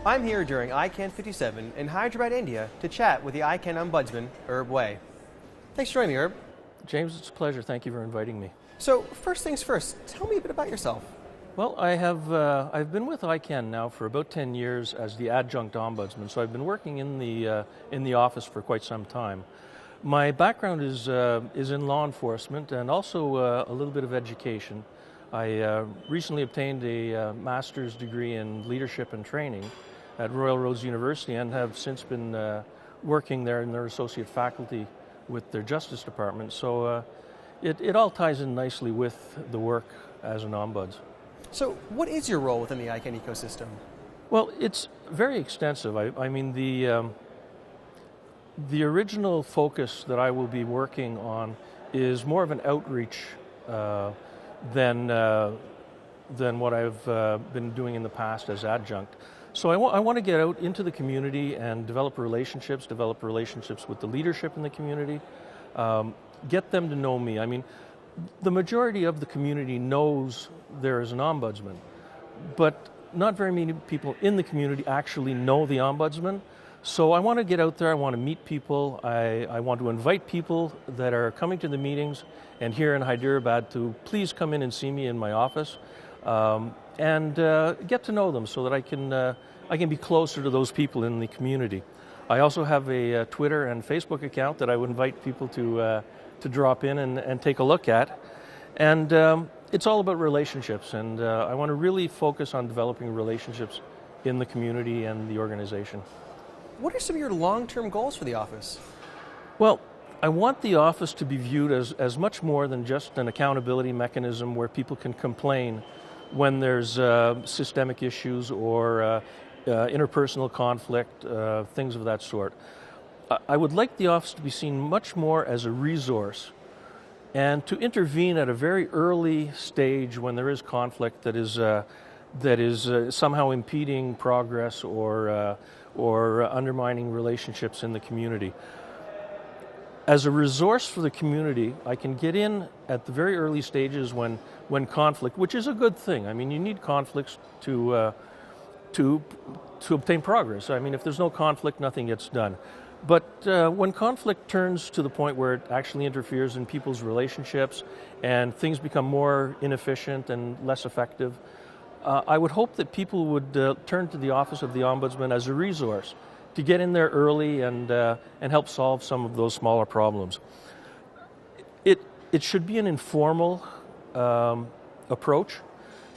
I'm here during ICANN 57 in Hyderabad, India to chat with the ICANN Ombudsman, Waye. Thanks for joining me, Herb. James, it's a pleasure. Thank you for inviting me. So, first things first, tell me a bit about yourself. Well, I've been with ICANN now for about 10 years as the adjunct ombudsman, so I've been working in the office for quite some time. My background is in law enforcement and also a little bit of education. I recently obtained a master's degree in leadership and training at Royal Roads University and have since been working there in their associate faculty with their Justice Department. So it all ties in nicely with the work as an ombuds. So what is your role within the ICANN ecosystem? Well, it's very extensive. I mean, the original focus that I will be working on is more of an outreach than what I've been doing in the past as adjunct. So I want to get out into the community and develop relationships with the leadership in the community, get them to know me. I mean, the majority of the community knows there is an ombudsman, but not very many people in the community actually know the ombudsman. So I want to get out there, I want to meet people, I want to invite people that are coming to the meetings and here in Hyderabad to please come in and see me in my office and get to know them so that I can be closer to those people in the community. I also have a Twitter and Facebook account that I would invite people to drop in and take a look at. And it's all about relationships, and I want to really focus on developing relationships in the community and the organization. What are some of your long-term goals for the office? Well, I want the office to be viewed as much more than just an accountability mechanism where people can complain when there's systemic issues or interpersonal conflict, things of that sort. I would like the office to be seen much more as a resource and to intervene at a very early stage when there is conflict that is somehow impeding progress or undermining relationships in the community. As a resource for the community, I can get in at the very early stages when conflict, which is a good thing. I mean, you need conflicts to obtain progress. I mean, if there's no conflict, nothing gets done. But when conflict turns to the point where it actually interferes in people's relationships and things become more inefficient and less effective, I would hope that people would turn to the Office of the Ombudsman as a resource to get in there early and help solve some of those smaller problems. It should be an informal approach.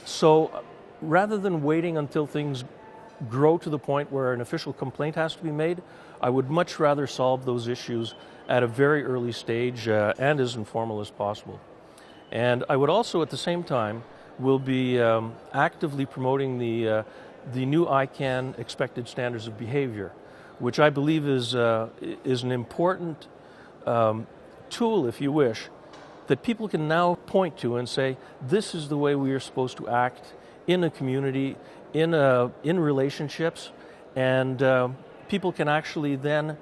So rather than waiting until things grow to the point where an official complaint has to be made, I would much rather solve those issues at a very early stage and as informal as possible. And I would also, at the same time, will be actively promoting the new ICANN expected standards of behavior, which I believe is an important tool, if you wish, that people can now point to and say, this is the way we are supposed to act in a community, in relationships, and people can actually then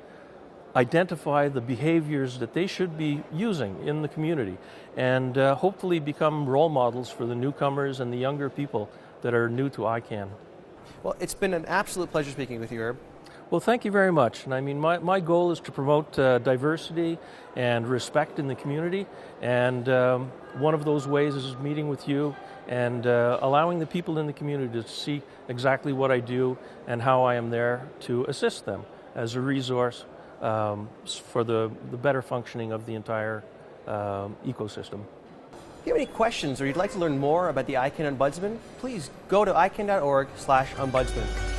identify the behaviors that they should be using in the community and hopefully become role models for the newcomers and the younger people that are new to ICANN. Well, it's been an absolute pleasure speaking with you, Herb. Well, thank you very much. And I mean, my goal is to promote diversity and respect in the community, and one of those ways is meeting with you and allowing the people in the community to see exactly what I do and how I am there to assist them as a resource for the better functioning of the entire ecosystem. If you have any questions or you'd like to learn more about the ICANN Ombudsman, please go to icann.org/ombudsman.